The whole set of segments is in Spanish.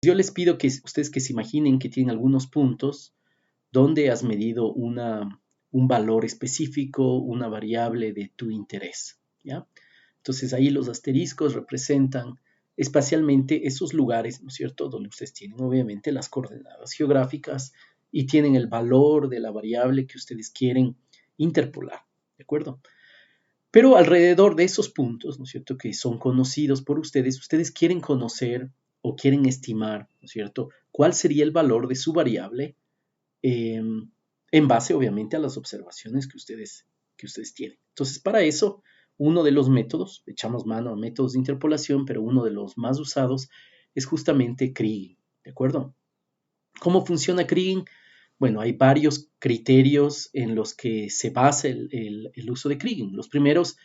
Yo les pido que ustedes que se imaginen que tienen algunos puntos donde has medido un valor específico, una variable de tu interés, ¿ya? Entonces ahí los asteriscos representan espacialmente esos lugares, ¿no es cierto?, donde ustedes tienen obviamente las coordenadas geográficas y tienen el valor de la variable que ustedes quieren interpolar, ¿de acuerdo? Pero alrededor de esos puntos, ¿no es cierto?, que son conocidos por ustedes, ustedes quieren conocer o quieren estimar, ¿no es cierto?, cuál sería el valor de su variable en base, obviamente, a las observaciones que ustedes tienen. Entonces, para eso, uno de los métodos, echamos mano a métodos de interpolación, pero uno de los más usados es justamente Kriging, ¿de acuerdo? ¿Cómo funciona Kriging? Bueno, hay varios criterios en los que se basa el uso de Kriging. Los primeros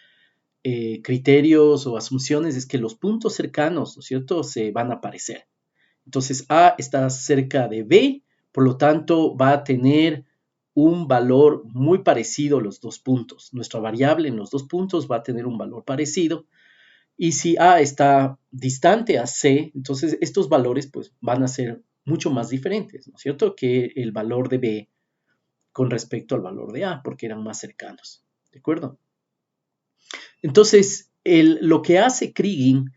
criterios o asunciones es que los puntos cercanos, ¿no es cierto?, se van a aparecer. Entonces, A está cerca de B, por lo tanto, va a tener un valor muy parecido a los dos puntos. Nuestra variable en los dos puntos va a tener un valor parecido. Y si A está distante a C, entonces estos valores pues, van a ser mucho más diferentes, ¿no es cierto?, que el valor de B con respecto al valor de A, porque eran más cercanos, ¿de acuerdo? Entonces, lo que hace Kriging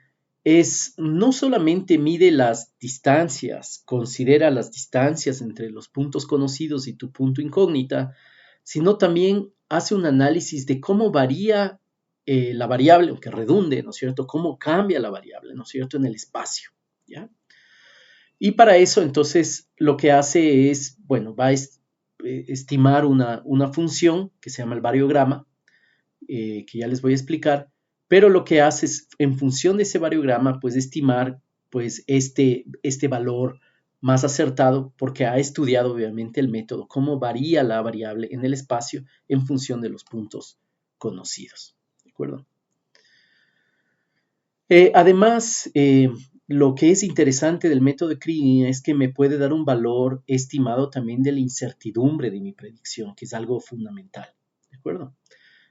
es no solamente mide las distancias, considera las distancias entre los puntos conocidos y tu punto incógnita, sino también hace un análisis de cómo varía la variable, aunque redunde, ¿no es cierto? Cómo cambia la variable, ¿no es cierto?, en el espacio, ¿ya? Y para eso, entonces, lo que hace es, bueno, va a estimar una función que se llama el variograma, que ya les voy a explicar, pero lo que hace es, en función de ese variograma, pues estimar pues, este valor más acertado, porque ha estudiado obviamente el método, cómo varía la variable en el espacio en función de los puntos conocidos. ¿De acuerdo? Además, lo que es interesante del método de Kriging es que me puede dar un valor estimado también de la incertidumbre de mi predicción, que es algo fundamental. ¿De acuerdo?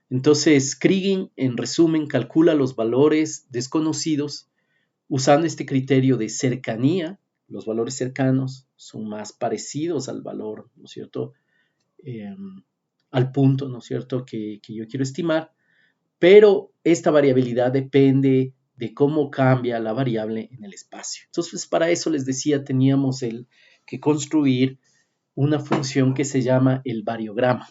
Entonces, Kriging, en resumen, calcula los valores desconocidos usando este criterio de cercanía. Los valores cercanos son más parecidos al valor, ¿no es cierto?, al punto, ¿no es cierto?, que yo quiero estimar, pero esta variabilidad depende de cómo cambia la variable en el espacio. Entonces, para eso les decía, teníamos que construir una función que se llama el variograma.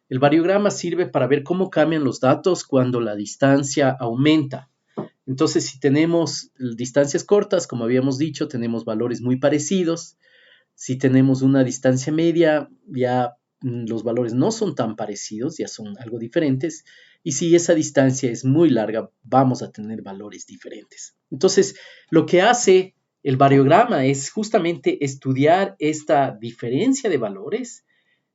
El variograma sirve para ver cómo cambian los datos cuando la distancia aumenta. Entonces, si tenemos distancias cortas, como habíamos dicho, tenemos valores muy parecidos. Si tenemos una distancia media, ya los valores no son tan parecidos, ya son algo diferentes. Y si esa distancia es muy larga, vamos a tener valores diferentes. Entonces, lo que hace el variograma es justamente estudiar esta diferencia de valores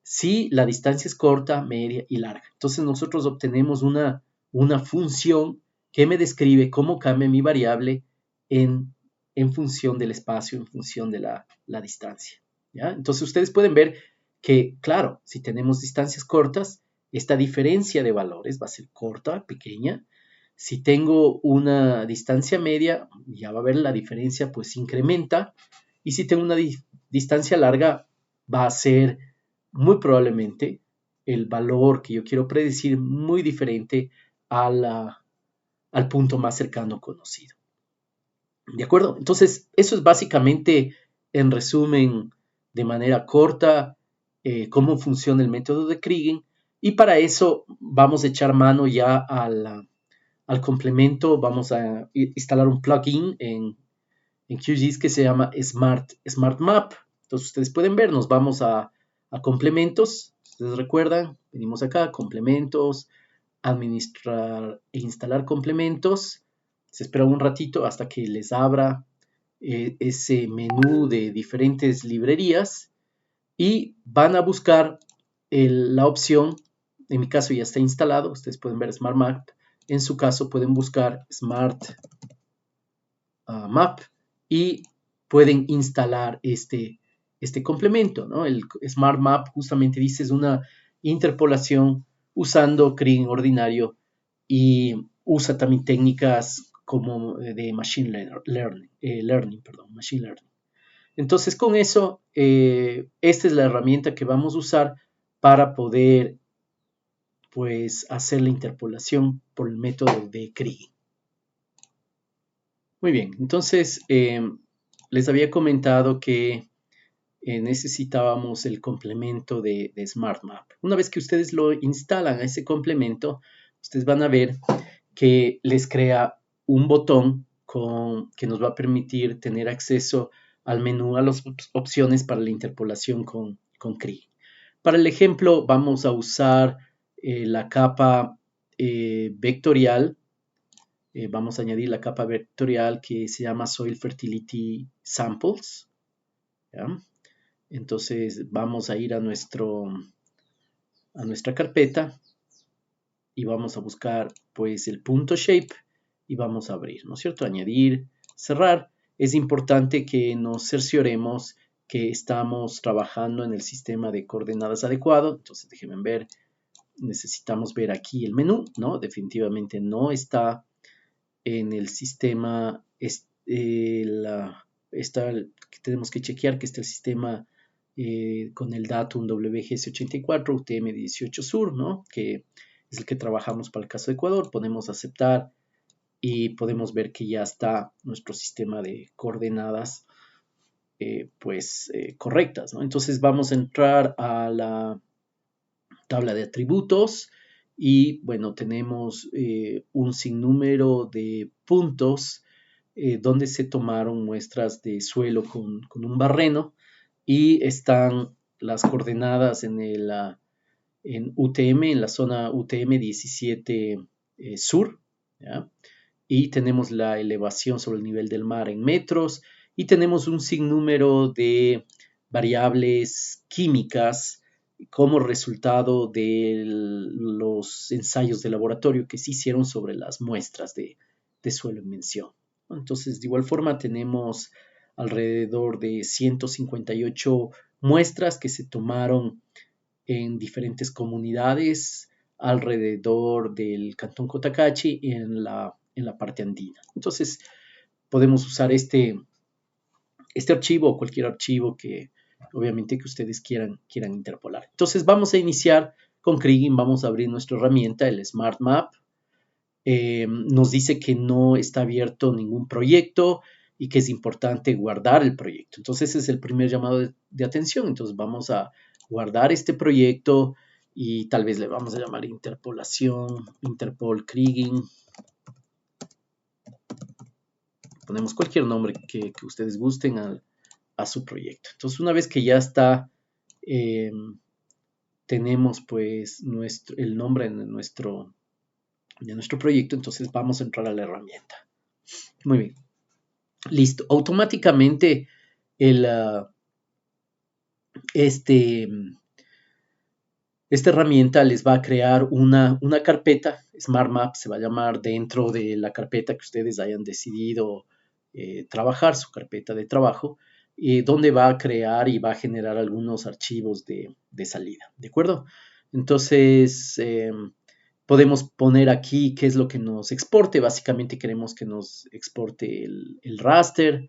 si la distancia es corta, media y larga. Entonces nosotros obtenemos una función que me describe cómo cambia mi variable en función del espacio, en función de la distancia. ¿Ya? Entonces ustedes pueden ver que, claro, si tenemos distancias cortas, esta diferencia de valores va a ser corta, pequeña. Si tengo una distancia media, ya va a ver la diferencia, pues incrementa. Y si tengo una distancia larga, va a ser muy probablemente el valor que yo quiero predecir muy diferente al punto más cercano conocido. ¿De acuerdo? Entonces, eso es básicamente, en resumen, de manera corta, cómo funciona el método de Kriging. Y para eso vamos a echar mano ya al complemento. Vamos a instalar un plugin en QGIS que se llama Smart Map. Entonces, ustedes pueden ver, nos vamos a complementos. Ustedes recuerdan, venimos acá, complementos, administrar e instalar complementos. Se espera un ratito hasta que les abra ese menú de diferentes librerías y van a buscar la opción, en mi caso ya está instalado, ustedes pueden ver Smart Map, en su caso pueden buscar Smart Map y pueden instalar este complemento, ¿no? El Smart Map justamente dice es una interpolación usando Kriging ordinario y usa también técnicas como de machine learning, machine learning. Entonces, con eso, esta es la herramienta que vamos a usar para poder, pues, hacer la interpolación por el método de Kriging. Muy bien, entonces, les había comentado que necesitábamos el complemento de SmartMap. Una vez que ustedes lo instalan a ese complemento, ustedes van a ver que les crea un botón que nos va a permitir tener acceso al menú, a las opciones para la interpolación con Kriging. Para el ejemplo, vamos a usar la capa vectorial. Vamos a añadir la capa vectorial que se llama Soil Fertility Samples. ¿Ya? Entonces vamos a ir a nuestra carpeta y vamos a buscar pues el punto shape y vamos a abrir, ¿no es cierto? Añadir, cerrar. Es importante que nos cercioremos que estamos trabajando en el sistema de coordenadas adecuado. Entonces déjenme ver, necesitamos ver aquí el menú, ¿no? Definitivamente no está en el sistema, tenemos que chequear que está el sistema con el datum WGS84 UTM18 Sur, ¿no? Que es el que trabajamos para el caso de Ecuador. Podemos aceptar y podemos ver que ya está nuestro sistema de coordenadas correctas, ¿no? Entonces vamos a entrar a la tabla de atributos y bueno, tenemos un sinnúmero de puntos donde se tomaron muestras de suelo con un barreno y están las coordenadas en UTM, en la zona UTM 17 Sur, ¿ya? Y tenemos la elevación sobre el nivel del mar en metros y tenemos un sinnúmero de variables químicas como resultado de los ensayos de laboratorio que se hicieron sobre las muestras de suelo en mención. Entonces, de igual forma, tenemos alrededor de 158 muestras que se tomaron en diferentes comunidades alrededor del Cantón Cotacachi en la parte andina. Entonces, podemos usar este archivo o cualquier archivo que obviamente que ustedes quieran interpolar. Entonces, vamos a iniciar con Kriging, vamos a abrir nuestra herramienta, el Smart Map. Nos dice que no está abierto ningún proyecto y que es importante guardar el proyecto. Entonces, ese es el primer llamado de atención. Entonces, vamos a guardar este proyecto y tal vez le vamos a llamar interpolación, Interpol Kriging. Ponemos cualquier nombre que ustedes gusten a su proyecto. Entonces, una vez que ya está, tenemos pues el nombre de nuestro proyecto, entonces vamos a entrar a la herramienta. Muy bien. Listo. Automáticamente esta herramienta les va a crear una carpeta, Smart Map se va a llamar, dentro de la carpeta que ustedes hayan decidido trabajar, su carpeta de trabajo, donde va a crear y va a generar algunos archivos de salida, ¿de acuerdo? Entonces, podemos poner aquí qué es lo que nos exporte. Básicamente queremos que nos exporte el raster.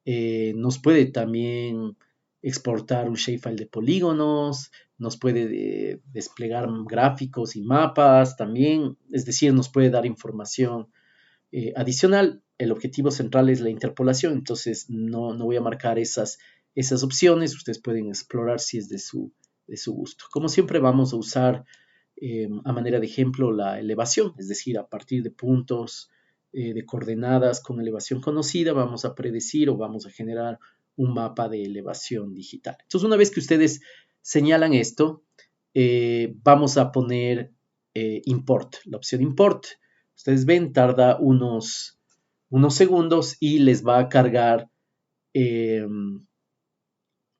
Nos puede también exportar un shapefile de polígonos, nos puede desplegar gráficos y mapas también, es decir, nos puede dar información adicional. El objetivo central es la interpolación, entonces no voy a marcar esas opciones, ustedes pueden explorar si es de su gusto. Como siempre vamos a usar a manera de ejemplo la elevación, es decir, a partir de puntos de coordenadas con elevación conocida, vamos a predecir o vamos a generar un mapa de elevación digital. Entonces, una vez que ustedes señalan esto, vamos a poner import, la opción import. Ustedes ven, tarda unos segundos y les va a cargar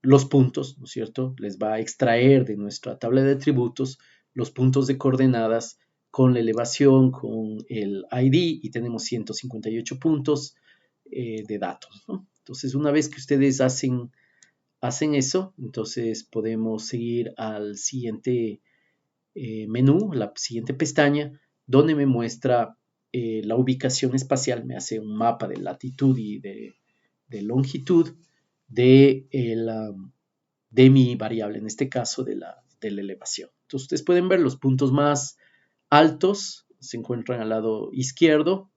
los puntos, ¿no es cierto? Les va a extraer de nuestra tabla de atributos los puntos de coordenadas con la elevación, con el ID y tenemos 158 puntos de datos, ¿no? Entonces, una vez que ustedes hacen eso, entonces podemos seguir al siguiente menú, la siguiente pestaña, donde me muestra la ubicación espacial, me hace un mapa de latitud y de longitud de mi variable, en este caso de la elevación. Entonces ustedes pueden ver los puntos más altos se encuentran al lado izquierdo,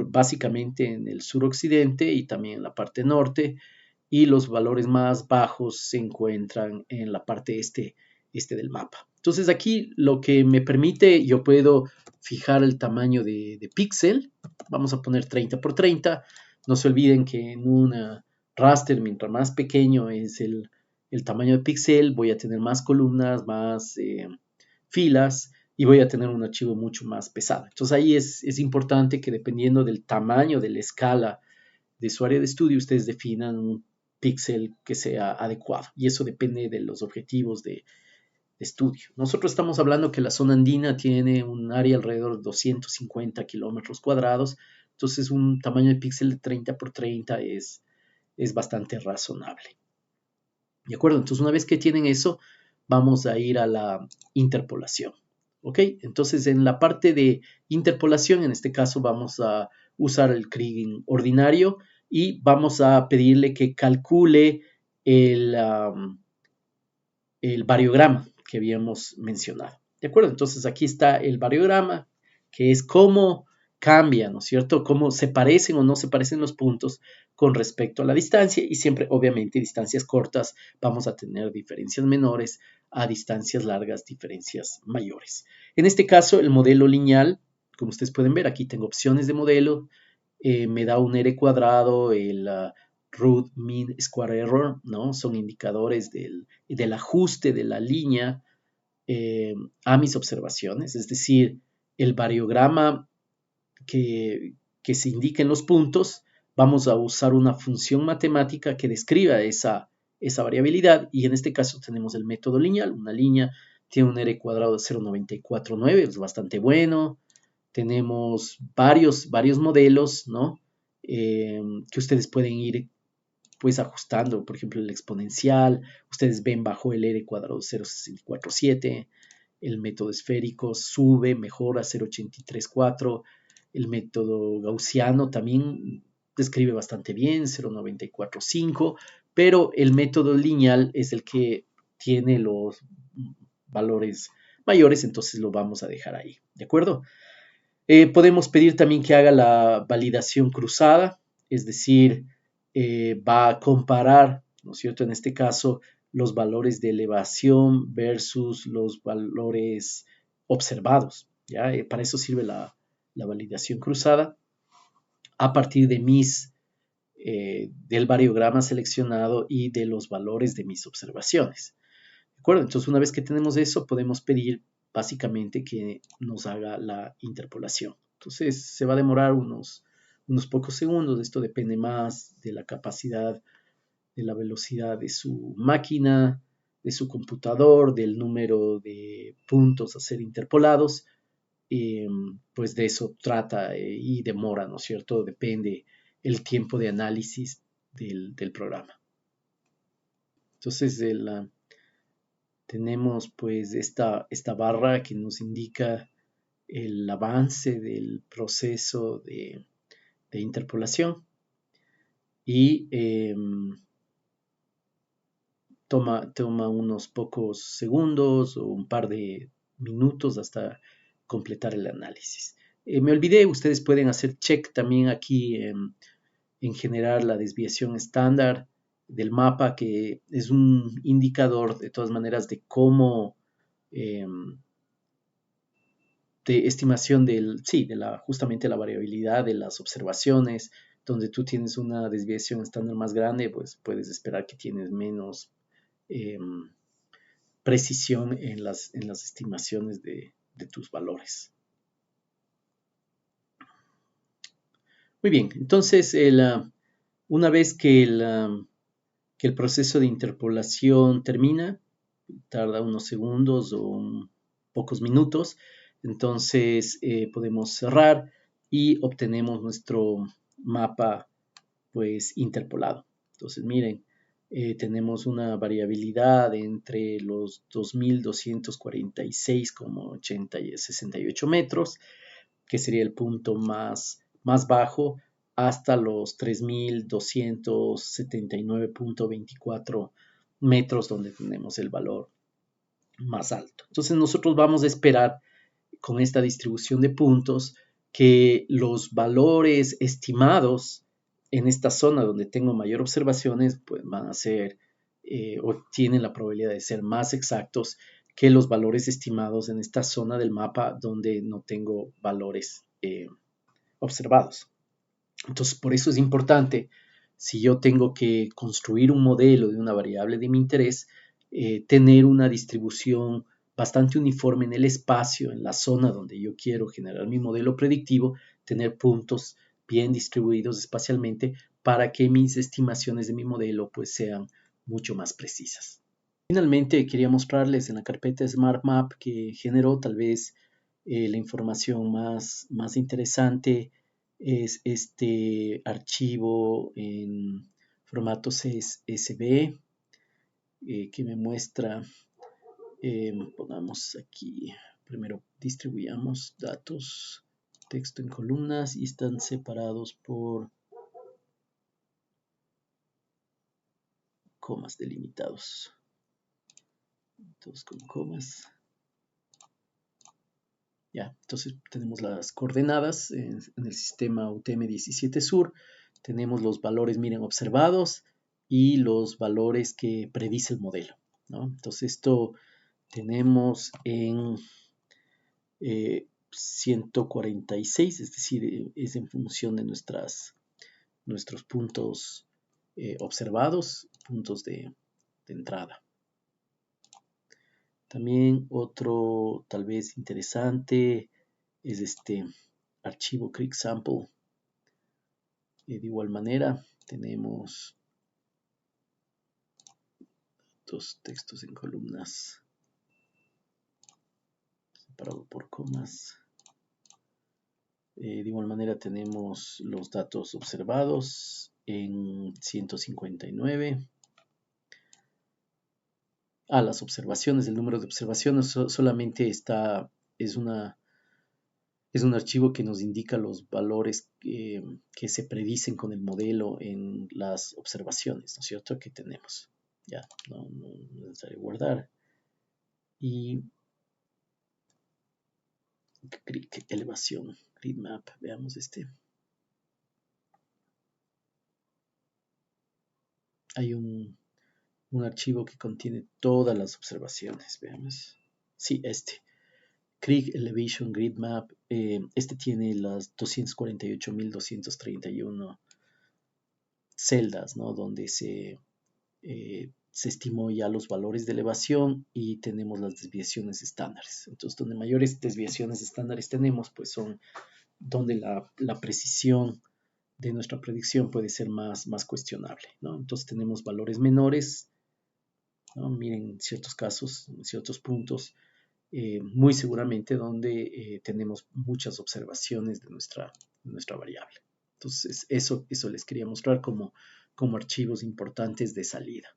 básicamente en el suroccidente y también en la parte norte, y los valores más bajos se encuentran en la parte este del mapa. Entonces aquí lo que me permite, yo puedo fijar el tamaño de píxel, vamos a poner 30 por 30, no se olviden que en una raster, mientras más pequeño es el tamaño de píxel, voy a tener más columnas, más filas, y voy a tener un archivo mucho más pesado. Entonces ahí es importante que dependiendo del tamaño, de la escala de su área de estudio, ustedes definan un píxel que sea adecuado. Y eso depende de los objetivos de estudio. Nosotros estamos hablando que la zona andina tiene un área alrededor de 250 kilómetros cuadrados. Entonces un tamaño de píxel de 30 por 30 es bastante razonable. ¿De acuerdo? Entonces una vez que tienen eso, vamos a ir a la interpolación. ¿Ok? Entonces en la parte de interpolación, en este caso vamos a usar el Kriging ordinario y vamos a pedirle que calcule el variograma que habíamos mencionado. ¿De acuerdo? Entonces aquí está el variograma, que es cómo cambia, ¿no es cierto? Cómo se parecen o no se parecen los puntos con respecto a la distancia y siempre, obviamente, distancias cortas vamos a tener diferencias menores, a distancias largas diferencias mayores. En este caso, el modelo lineal, como ustedes pueden ver, aquí tengo opciones de modelo, me da un R cuadrado, el root mean square error, ¿no? Son indicadores del ajuste de la línea a mis observaciones, es decir, el variograma que se indiquen los puntos, vamos a usar una función matemática que describa esa variabilidad y en este caso tenemos el método lineal, una línea tiene un R cuadrado de 0,949, es bastante bueno, tenemos varios modelos, ¿no? Que ustedes pueden ir pues ajustando, por ejemplo, el exponencial, ustedes ven bajo el R cuadrado 0,647, el método esférico sube, mejora 0,834, el método gaussiano también describe bastante bien, 0,945, pero el método lineal es el que tiene los valores mayores, entonces lo vamos a dejar ahí, ¿de acuerdo? Podemos pedir también que haga la validación cruzada, es decir, va a comparar, ¿no es cierto? En este caso, los valores de elevación versus los valores observados, ¿ya? Para eso sirve la validación cruzada a partir de del variograma seleccionado y de los valores de mis observaciones. ¿De acuerdo? Entonces, una vez que tenemos eso, podemos pedir básicamente que nos haga la interpolación. Entonces, se va a demorar unos pocos segundos. Esto depende más de la capacidad, de la velocidad de su máquina, de su computador, del número de puntos a ser interpolados. Pues de eso trata y demora, ¿no es cierto? Depende el tiempo de análisis del programa. Entonces, tenemos pues esta barra que nos indica el avance del proceso de interpolación y toma unos pocos segundos o un par de minutos hasta completar el análisis. Me olvidé, ustedes pueden hacer check también aquí en generar la desviación estándar del mapa, que es un indicador de todas maneras de cómo, de estimación justamente la variabilidad de las observaciones, donde tú tienes una desviación estándar más grande, pues puedes esperar que tienes menos precisión en las estimaciones de tus valores. Muy bien, entonces una vez que el proceso de interpolación termina, tarda unos segundos o pocos minutos, entonces podemos cerrar y obtenemos nuestro mapa pues interpolado. Entonces miren, tenemos una variabilidad entre los 2.246,68 metros, que sería el punto más bajo, hasta los 3.279.24 metros donde tenemos el valor más alto. Entonces nosotros vamos a esperar con esta distribución de puntos que los valores estimados en esta zona donde tengo mayor observaciones pues van a ser o tienen la probabilidad de ser más exactos que los valores estimados en esta zona del mapa donde no tengo valores observados. Entonces, por eso es importante, si yo tengo que construir un modelo de una variable de mi interés, tener una distribución bastante uniforme en el espacio, en la zona donde yo quiero generar mi modelo predictivo, tener puntos bien distribuidos espacialmente para que mis estimaciones de mi modelo pues sean mucho más precisas. Finalmente, quería mostrarles en la carpeta Smart Map que generó tal vez la información más interesante es este archivo en formato CSV que me muestra, pongamos aquí, primero distribuyamos datos, texto en columnas y están separados por comas delimitados. Todos con comas. Ya, entonces tenemos las coordenadas en el sistema UTM-17 Sur. Tenemos los valores, miren, observados y los valores que predice el modelo, ¿no? Entonces esto tenemos en 146, es decir, es en función de nuestros puntos observados, puntos de entrada. También otro tal vez interesante es este archivo Creek Sample. De igual manera tenemos dos textos en columnas separado por comas. De igual manera tenemos los datos observados en 159. Las observaciones, el número de observaciones solamente es un archivo que nos indica los valores que se predicen con el modelo en las observaciones, ¿no es cierto?, que tenemos. Ya, no es necesario guardar. Y elevación, grid map, veamos este. Hay un archivo que contiene todas las observaciones, veamos. Sí, este. Creek Elevation Grid Map, este tiene las 248.231 celdas, ¿no?, donde se estimó ya los valores de elevación y tenemos las desviaciones estándares. Entonces, donde mayores desviaciones estándares tenemos, pues son donde la precisión de nuestra predicción puede ser más cuestionable, ¿no? Entonces tenemos valores menores, ¿no? Miren, en ciertos casos, en ciertos puntos, muy seguramente donde tenemos muchas observaciones de nuestra variable. Entonces, eso les quería mostrar como archivos importantes de salida.